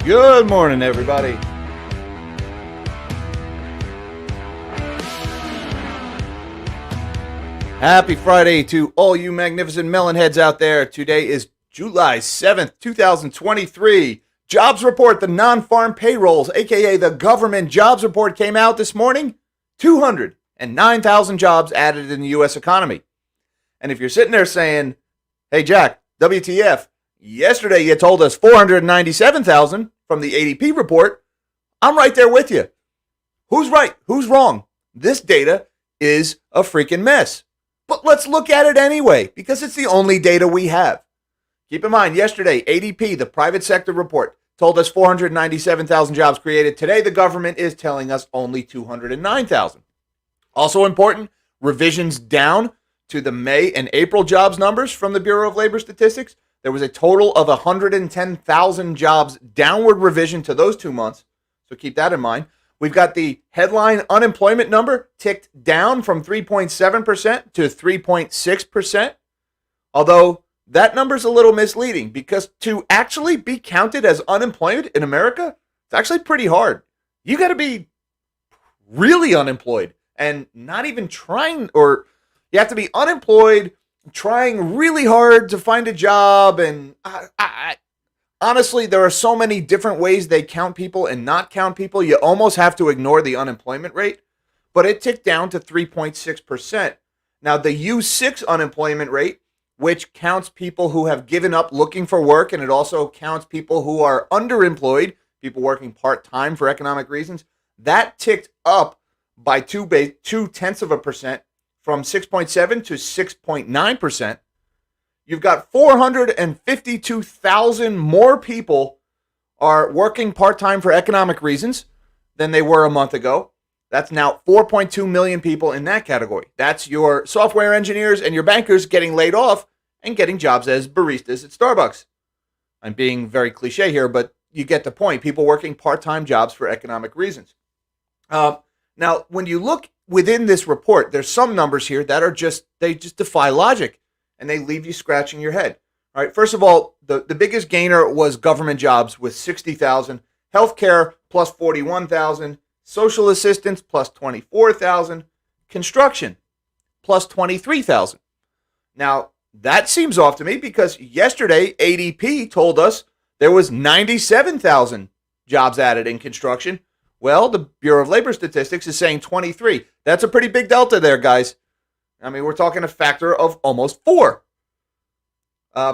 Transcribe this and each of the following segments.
Good morning, everybody. Happy Friday to all you magnificent melon heads out there. Today is July 7th, 2023. Jobs report, the non-farm payrolls, aka the government jobs report, came out this morning. 209,000 jobs added in the U.S. economy. And if you're sitting there saying, hey, Jack, WTF, yesterday you told us 497,000 from the ADP report, I'm right there with you. Who's right? Who's wrong? This data is a freaking mess. But let's look at it anyway, because it's the only data we have. Keep in mind, yesterday, ADP, the private sector report, told us 497,000 jobs created. Today, the government is telling us only 209,000. Also important, revisions down to the May and April jobs numbers from the Bureau of Labor Statistics. There was a total of 110,000 jobs downward revision to those 2 months. So keep that in mind. We've got the headline unemployment number ticked down from 3.7% to 3.6%. Although that number's a little misleading because to actually be counted as unemployed in America, it's actually pretty hard. You got to be really unemployed and not even trying, or you have to be unemployed, trying really hard to find a job. And honestly, there are so many different ways they count people and not count people. You almost have to ignore the unemployment rate, but it ticked down to 3.6%. Now, the U6 unemployment rate, which counts people who have given up looking for work, and it also counts people who are underemployed, people working part-time for economic reasons, that ticked up by 0.2% from 6.7 to 6.9%. You've got 452,000 more people are working part-time for economic reasons than they were a month ago. That's now 4.2 million people in that category. That's your software engineers and your bankers getting laid off and getting jobs as baristas at Starbucks. I'm being very cliche here, but you get the point. People working part-time jobs for economic reasons. Now, when you look within this report, there's some numbers here that are they just defy logic. And they leave you scratching your head. All right. First of all, the biggest gainer was government jobs with 60,000, healthcare plus 41,000, social assistance plus 24,000, construction plus 23,000. Now, that seems off to me because yesterday ADP told us there was 97,000 jobs added in construction. Well, the Bureau of Labor Statistics is saying 23. That's a pretty big delta there, guys. I mean, we're talking a factor of almost 4.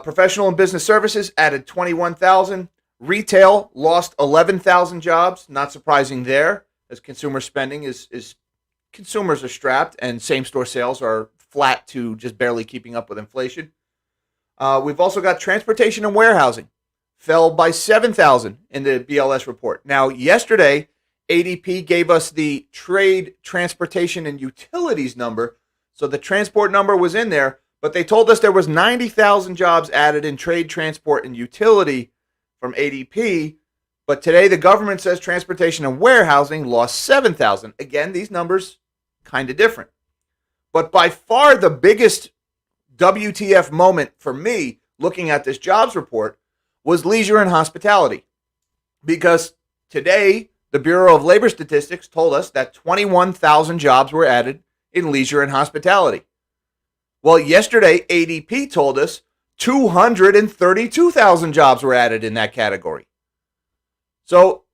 Professional and business services added 21,000. Retail lost 11,000 jobs. Not surprising there, as consumer spending is consumers are strapped and same-store sales are flat to just barely keeping up with inflation. We've also got transportation and warehousing. Fell by 7,000 in the BLS report. Now, yesterday, ADP gave us the trade, transportation, and utilities number. So the transport number was in there, but they told us there was 90,000 jobs added in trade, transport, and utility from ADP. But today the government says transportation and warehousing lost 7,000. Again, these numbers kind of different. But by far the biggest WTF moment for me looking at this jobs report was leisure and hospitality. Because today the Bureau of Labor Statistics told us that 21,000 jobs were added in leisure and hospitality. Well, yesterday, ADP told us 232,000 jobs were added in that category. So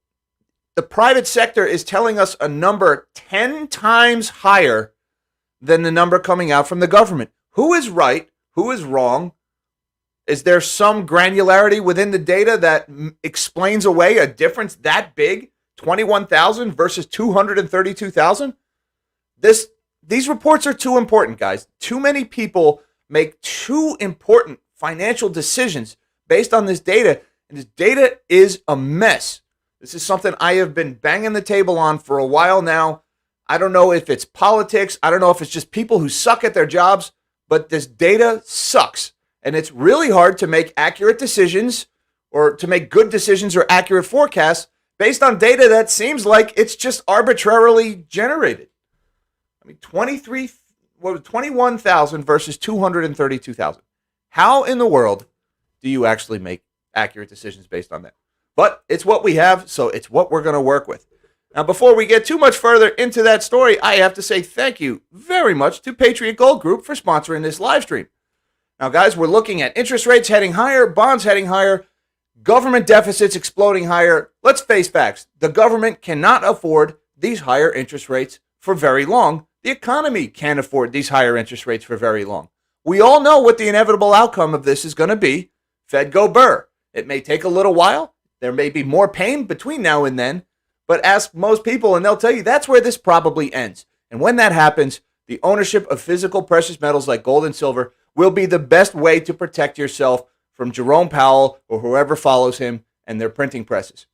the private sector is telling us a number 10 times higher than the number coming out from the government. Who is right? Who is wrong? Is there some granularity within the data that explains away a difference that big? 21,000 versus 232,000? These reports are too important, guys. Too many people make too important financial decisions based on this data, and this data is a mess. This is something I have been banging the table on for a while now. I don't know if it's politics. I don't know if it's just people who suck at their jobs, but this data sucks. And it's really hard to make accurate decisions or to make good decisions or accurate forecasts based on data that seems like it's just arbitrarily generated. I mean, 21,000 versus 232,000. How in the world do you actually make accurate decisions based on that? But it's what we have, so it's what we're going to work with. Now, before we get too much further into that story, I have to say thank you very much to Patriot Gold Group for sponsoring this live stream. Now, guys, we're looking at interest rates heading higher, bonds heading higher, government deficits exploding higher. Let's face facts. The government cannot afford these higher interest rates for very long. The economy can't afford these higher interest rates for very long. We all know what the inevitable outcome of this is going to be. Fed go burr. It may take a little while. There may be more pain between now and then. But ask most people and they'll tell you that's where this probably ends. And when that happens, the ownership of physical precious metals like gold and silver will be the best way to protect yourself from Jerome Powell or whoever follows him and their printing presses.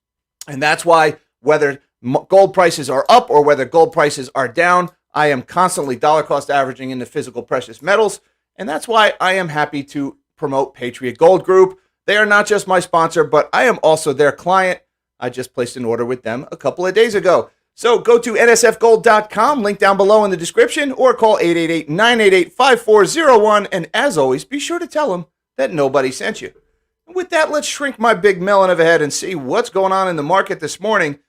And that's why whether gold prices are up or whether gold prices are down, I am constantly dollar cost averaging into physical precious metals. And that's why I am happy to promote Patriot Gold Group. They are not just my sponsor, but I am also their client. I just placed an order with them a couple of days ago. So go to nsfgold.com, link down below in the description, or call 888-988-5401. And as always, be sure to tell them that nobody sent you. And with that, let's shrink my big melon of a head and see what's going on in the market this morning.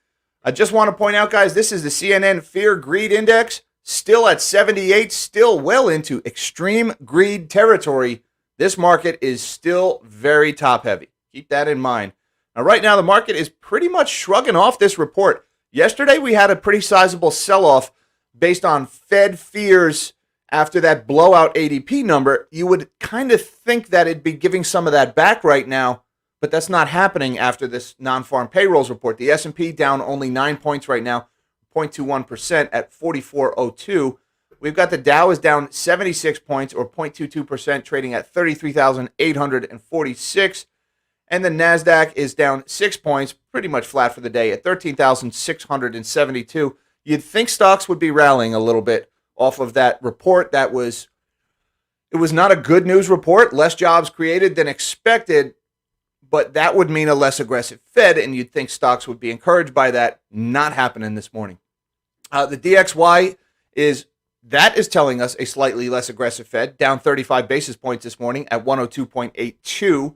I just want to point out, guys, this is the CNN Fear Greed Index, still at 78, still well into extreme greed territory. This market is still very top heavy. Keep that in mind. Now, right now, the market is pretty much shrugging off this report. Yesterday, we had a pretty sizable sell-off based on Fed fears after that blowout ADP number. You would kind of think that it'd be giving some of that back right now, but that's not happening after this non-farm payrolls report. The S&P down only 9 points right now, 0.21% at 4402. We've got the Dow is down 76 points or 0.22%, trading at 33,846. And the NASDAQ is down 6 points, pretty much flat for the day at 13,672. You'd think stocks would be rallying a little bit off of that report. It was not a good news report, less jobs created than expected, but that would mean a less aggressive Fed, and you'd think stocks would be encouraged by that. Not happening this morning. The DXY is telling us a slightly less aggressive Fed, down 35 basis points this morning at 102.82.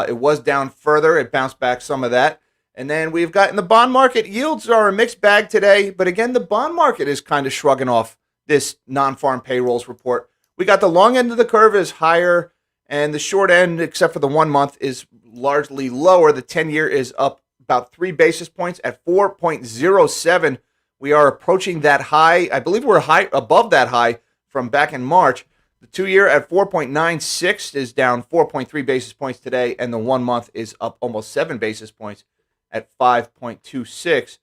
It was down further. It bounced back some of that. And then we've got in the bond market, yields are a mixed bag today. But again, the bond market is kind of shrugging off this non-farm payrolls report. We got the long end of the curve is higher, and the short end, except for the 1 month, is largely lower. The 10-year is up about 3 basis points at 4.07. We are approaching that high. I believe we're high above that high from back in March. The 2-year at 4.96 is down 4.3 basis points today, and the 1 month is up almost 7 basis points at 5.26.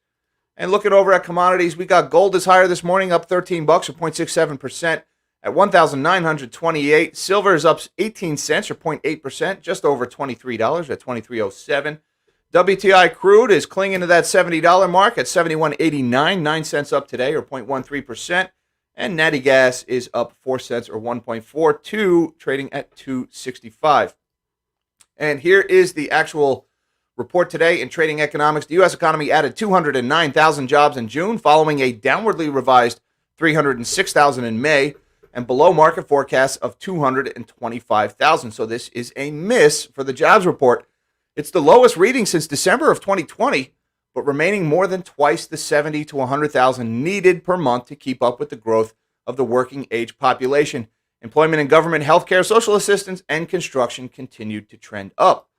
And looking over at commodities, we got gold is higher this morning, up 13 bucks or 0.67% at 1,928. Silver is up 18 cents or 0.8%, just over $23 at 23.07. WTI crude is clinging to that $70 mark at 71.89, 9 cents up today or 0.13%. And natty gas is up 4 cents or 1.42, trading at $2.65. And here is the actual report today in trading economics. The U.S. economy added 209,000 jobs in June, following a downwardly revised 306,000 in May, and below market forecasts of 225,000. So this is a miss for the jobs report. It's the lowest reading since December of 2020. But remaining more than twice the 70 to 100,000 needed per month to keep up with the growth of the working age population. Employment in government, healthcare, social assistance, and construction continued to trend up.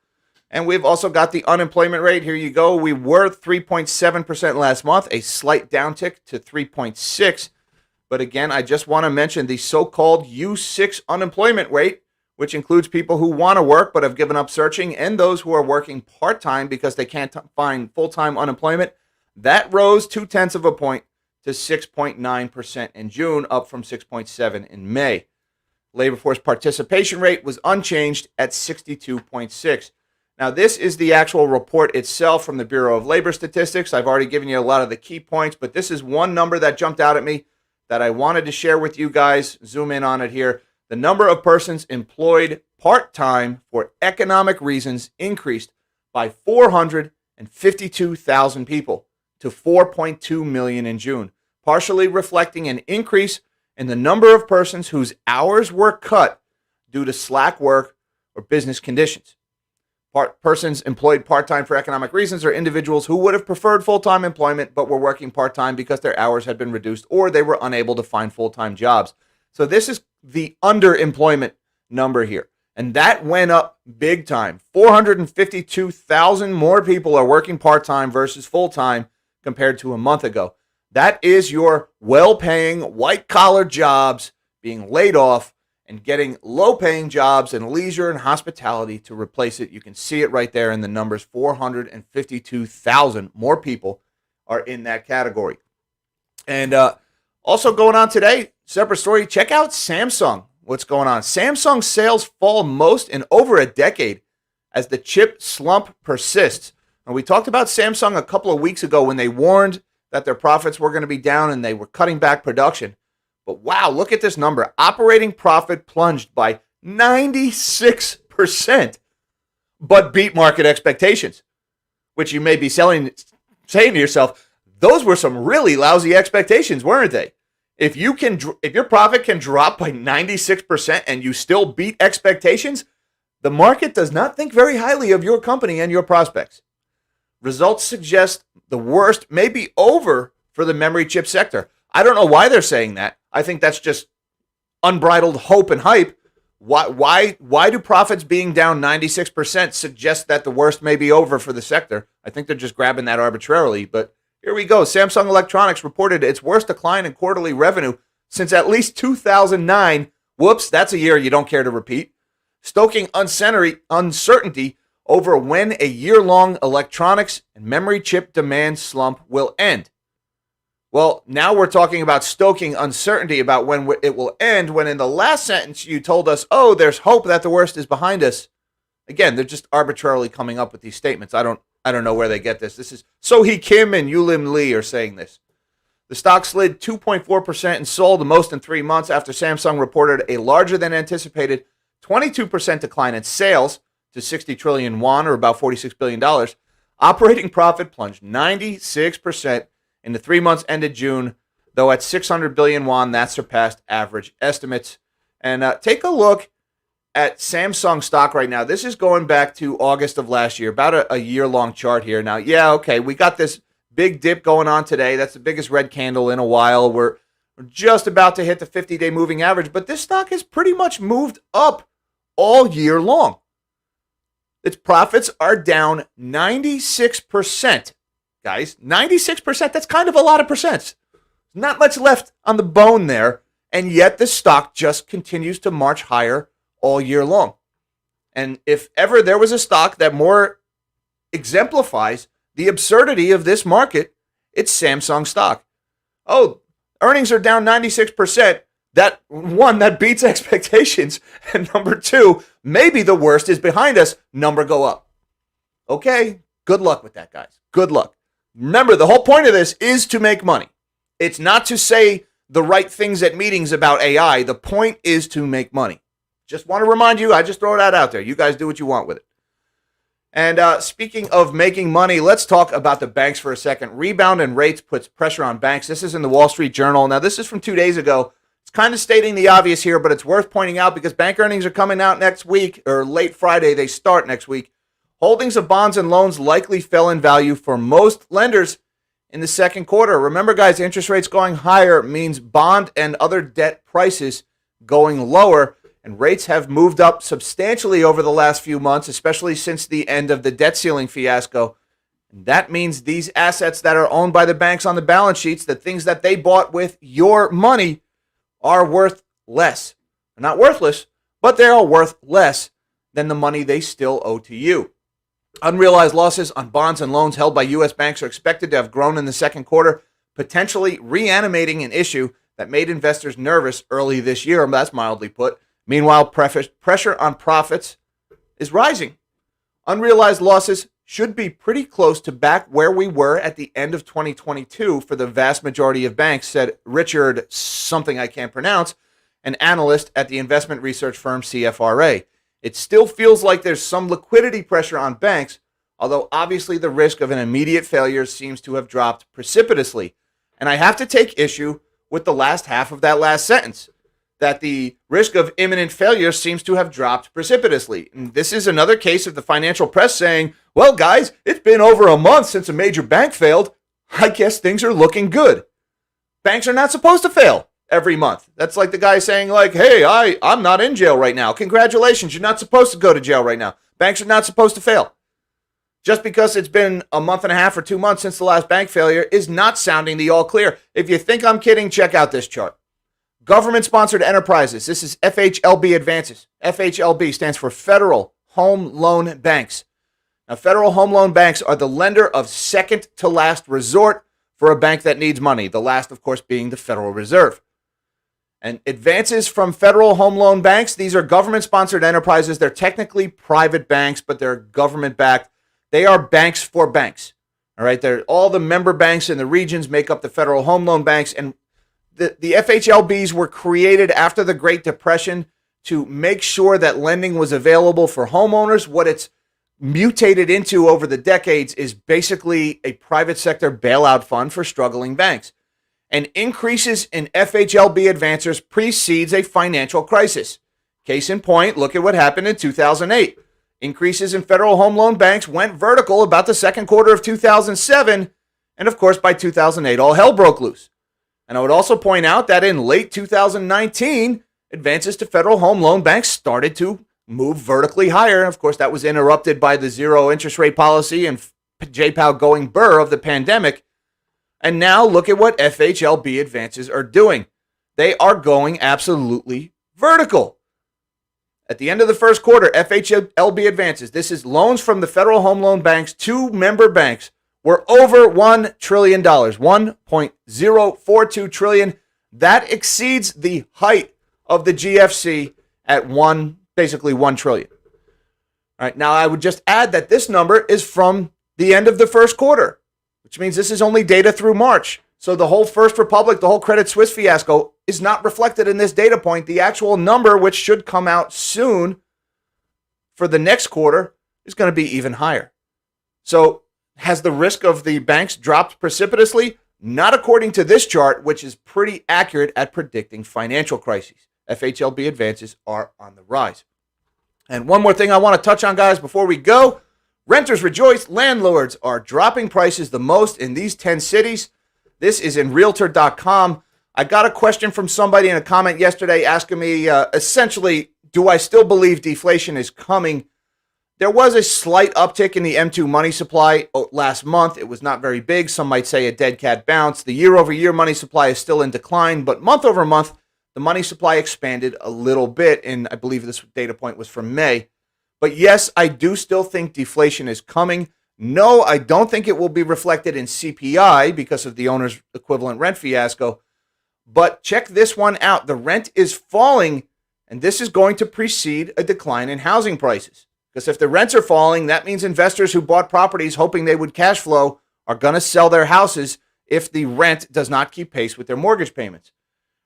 And we've also got the unemployment rate. Here you go. We were 3.7% last month, a slight downtick to 3.6. But again, I just want to mention the so-called U6 unemployment rate, which includes people who want to work but have given up searching, and those who are working part-time because they can't find full-time unemployment. That rose 0.2 of a point to 6.9% in June, up from 6.7% in May. Labor force participation rate was unchanged at 62.6%. Now, this is the actual report itself from the Bureau of Labor Statistics. I've already given you a lot of the key points, but this is one number that jumped out at me that I wanted to share with you guys. Zoom in on it here. The number of persons employed part-time for economic reasons increased by 452,000 people to 4.2 million in June, partially reflecting an increase in the number of persons whose hours were cut due to slack work or business conditions. Persons employed part-time for economic reasons are individuals who would have preferred full-time employment but were working part-time because their hours had been reduced or they were unable to find full-time jobs. So this is the underemployment number here. And that went up big time. 452,000 more people are working part-time versus full-time compared to a month ago. That is your well-paying white-collar jobs being laid off and getting low-paying jobs in leisure and hospitality to replace it. You can see it right there in the numbers. 452,000 more people are in that category. And also going on today, separate story, check out Samsung. What's going on? Samsung sales fall most in over a decade as the chip slump persists. And we talked about Samsung a couple of weeks ago when they warned that their profits were going to be down and they were cutting back production. But wow, look at this number. Operating profit plunged by 96%, but beat market expectations, which you may be saying to yourself, those were some really lousy expectations, weren't they? If your profit can drop by 96% and you still beat expectations, the market does not think very highly of your company and your prospects. Results suggest the worst may be over for the memory chip sector. I don't know why they're saying that. I think that's just unbridled hope and hype. Why do profits being down 96% suggest that the worst may be over for the sector? I think they're just grabbing that arbitrarily, but here we go. Samsung Electronics reported its worst decline in quarterly revenue since at least 2009. Whoops, that's a year you don't care to repeat. Stoking uncertainty over when a year-long electronics and memory chip demand slump will end. Well, now we're talking about stoking uncertainty about when it will end, when in the last sentence you told us, oh, there's hope that the worst is behind us. Again, they're just arbitrarily coming up with these statements. I don't know where they get this. This is Sohee Kim and Yulim Lee are saying this. The stock slid 2.4% and sold the most in 3 months after Samsung reported a larger than anticipated 22% decline in sales to 60 trillion won, or about $46 billion. Operating profit plunged 96% in the 3 months ended June, though at 600 billion won, that surpassed average estimates. And take a look at Samsung stock right now. This is going back to August of last year, about a year-long chart here. Now, yeah, okay, we got this big dip going on today. That's the biggest red candle in a while. We're just about to hit the 50-day moving average, but this stock has pretty much moved up all year long. Its profits are down 96%. Guys, 96%, that's kind of a lot of percents. Not much left on the bone there, and yet the stock just continues to march higher all year long. And if ever there was a stock that more exemplifies the absurdity of this market, it's Samsung stock. Oh, earnings are down 96%. That one, that beats expectations. And number two, maybe the worst is behind us. Number go up. Okay, good luck with that, guys. Good luck. Remember, the whole point of this is to make money. It's not to say the right things at meetings about AI. The point is to make money. Just want to remind you, I just throw that out there. You guys do what you want with it. And speaking of making money, let's talk about the banks for a second. Rebound in rates puts pressure on banks. This is in the Wall Street Journal. Now, this is from 2 days ago. It's kind of stating the obvious here, but it's worth pointing out because bank earnings are coming out next week, or late Friday. They start next week. Holdings of bonds and loans likely fell in value for most lenders in the second quarter. Remember, guys, interest rates going higher means bond and other debt prices going lower, and rates have moved up substantially over the last few months, especially since the end of the debt ceiling fiasco. And that means these assets that are owned by the banks on the balance sheets, the things that they bought with your money, are worth less. They're not worthless, but they are worth less than the money they still owe to you. Unrealized losses on bonds and loans held by U.S. banks are expected to have grown in the second quarter, potentially reanimating an issue that made investors nervous early this year. That's mildly put. Meanwhile, pressure on profits is rising. Unrealized losses should be pretty close to back where we were at the end of 2022 for the vast majority of banks, said Richard something I can't pronounce, an analyst at the investment research firm CFRA. It still feels like there's some liquidity pressure on banks, although obviously the risk of an immediate failure seems to have dropped precipitously. And I have to take issue with the last half of that last sentence. that the risk of imminent failure seems to have dropped precipitously. And this is another case of the financial press saying, well, guys, it's been over a month since a major bank failed. I guess things are looking good. Banks are not supposed to fail every month. That's like the guy saying, like, hey, I'm not in jail right now. Congratulations, you're not supposed to go to jail right now. Banks are not supposed to fail. Just because it's been a month and a half or 2 months since the last bank failure is not sounding the all clear. If you think I'm kidding, check out this chart. Government-sponsored enterprises. This is FHLB advances. FHLB stands for Federal Home Loan Banks. Now, Federal Home Loan Banks are the lender of second to last resort for a bank that needs money. The last, of course, being the Federal Reserve. And advances from Federal Home Loan Banks, these are government-sponsored enterprises. They're technically private banks, but they're government-backed. They are banks for banks. All right, they're all the member banks in the regions make up the Federal Home Loan Banks, and the FHLBs were created after the Great Depression to make sure that lending was available for homeowners. What it's mutated into over the decades is basically a private sector bailout fund for struggling banks. And increases in FHLB advancers precedes a financial crisis. Case in point, look at what happened in 2008. Increases in Federal Home Loan Banks went vertical about the second quarter of 2007, and of course by 2008 all hell broke loose. And I would also point out that in late 2019, advances to Federal Home Loan Banks started to move vertically higher. Of course, that was interrupted by the zero interest rate policy and J-Pow going burr of the pandemic. And now look at what FHLB advances are doing. They are going absolutely vertical. At the end of the first quarter, FHLB advances, this is loans from the Federal Home Loan Banks to member banks, were over $1 trillion, $1.042 trillion. That exceeds the height of the GFC at basically $1 trillion. All right, now I would just add that this number is from the end of the first quarter, which means this is only data through March. So the whole First Republic, the whole Credit Suisse fiasco is not reflected in this data point. The actual number, which should come out soon for the next quarter, is going to be even higher. So has the risk of the banks dropped precipitously? Not according to this chart, which is pretty accurate at predicting financial crises. FHLB advances are on the rise. And one more thing I want to touch on, guys, before we go. Renters rejoice. Landlords are dropping prices the most in these 10 cities. This is in Realtor.com. I got a question from somebody in a comment yesterday asking me, essentially, do I still believe deflation is coming? There was a slight uptick in the M2 money supply last month. It was not very big. Some might say a dead cat bounce. The year-over-year money supply is still in decline, but month-over-month, the money supply expanded a little bit, and I believe this data point was from May. But yes, I do still think deflation is coming. No, I don't think it will be reflected in CPI because of the owner's equivalent rent fiasco. But check this one out. The rent is falling, and this is going to precede a decline in housing prices. Because if the rents are falling, that means investors who bought properties hoping they would cash flow are going to sell their houses if the rent does not keep pace with their mortgage payments.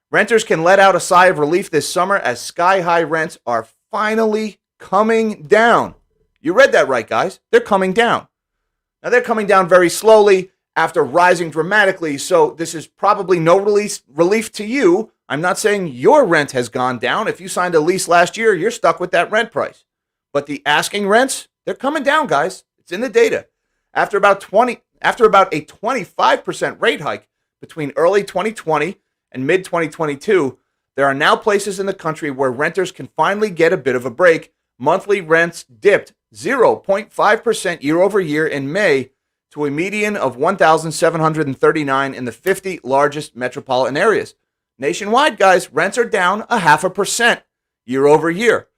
Renters can let out a sigh of relief this summer as sky-high rents are finally coming down. You read that right, guys. They're coming down. Now, they're coming down very slowly after rising dramatically, so this is probably no relief to you. I'm not saying your rent has gone down. If you signed a lease last year, you're stuck with that rent price. But the asking rents, they're coming down, guys. It's in the data. After about a 25% rate hike between early 2020 and mid-2022, there are now places in the country where renters can finally get a bit of a break. Monthly rents dipped 0.5% year over year in May to a median of $1,739 in the 50 largest metropolitan areas. Nationwide, guys, rents are down 0.5% year over year.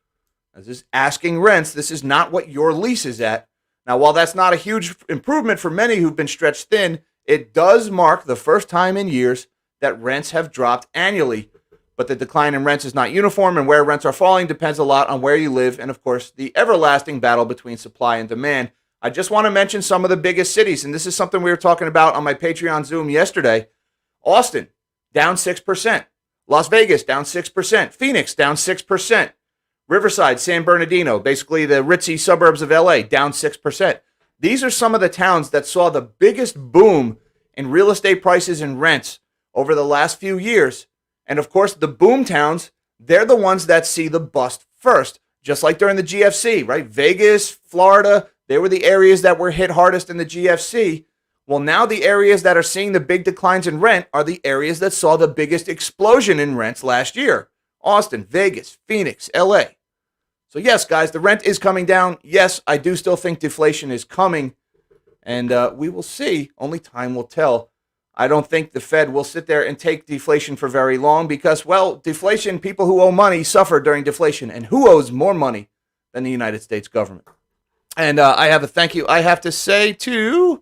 This is asking rents. This is not what your lease is at. Now, while that's not a huge improvement for many who've been stretched thin, it does mark the first time in years that rents have dropped annually. But the decline in rents is not uniform, and where rents are falling depends a lot on where you live and, of course, the everlasting battle between supply and demand. I just want to mention some of the biggest cities, and this is something we were talking about on my Patreon Zoom yesterday. Austin, down 6%. Las Vegas, down 6%. Phoenix, down 6%. Riverside, San Bernardino, basically the ritzy suburbs of LA, down 6%. These are some of the towns that saw the biggest boom in real estate prices and rents over the last few years. And of course, the boom towns, they're the ones that see the bust first, just like during the GFC, right? Vegas, Florida, they were the areas that were hit hardest in the GFC. Well, now the areas that are seeing the big declines in rent are the areas that saw the biggest explosion in rents last year. Austin, Vegas, Phoenix, LA. So yes, guys, the rent is coming down. Yes, I do still think deflation is coming. And we will see. Only time will tell. I don't think the Fed will sit there and take deflation for very long because, well, deflation, people who owe money suffer during deflation. And who owes more money than the United States government? And I have a thank you I have to say to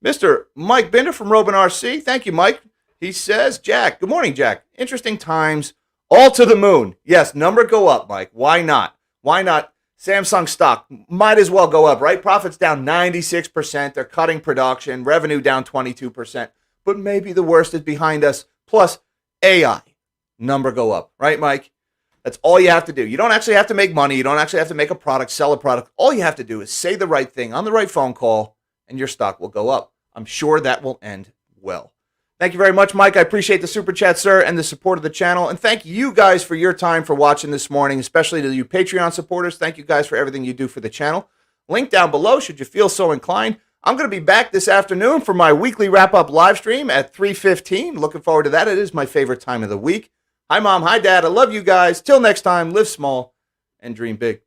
Mr. Mike Binder from Robin RC. Thank you, Mike. He says, Jack, good morning, Jack. Interesting times, all to the moon. Yes, number go up, Mike. Why not? Why not? Samsung stock might as well go up, right? Profits down 96%. They're cutting production. Revenue down 22%. But maybe the worst is behind us. Plus, AI, number go up, right, Mike? That's all you have to do. You don't actually have to make money. You don't actually have to make a product, sell a product. All you have to do is say the right thing on the right phone call, and your stock will go up. I'm sure that will end well. Thank you very much, Mike. I appreciate the super chat, sir, and the support of the channel. And thank you guys for your time for watching this morning, especially to you Patreon supporters. Thank you guys for everything you do for the channel. Link down below should you feel so inclined. I'm going to be back this afternoon for my weekly wrap-up live stream at 3:15. Looking forward to that. It is my favorite time of the week. Hi, Mom. Hi, Dad. I love you guys. Till next time, live small and dream big.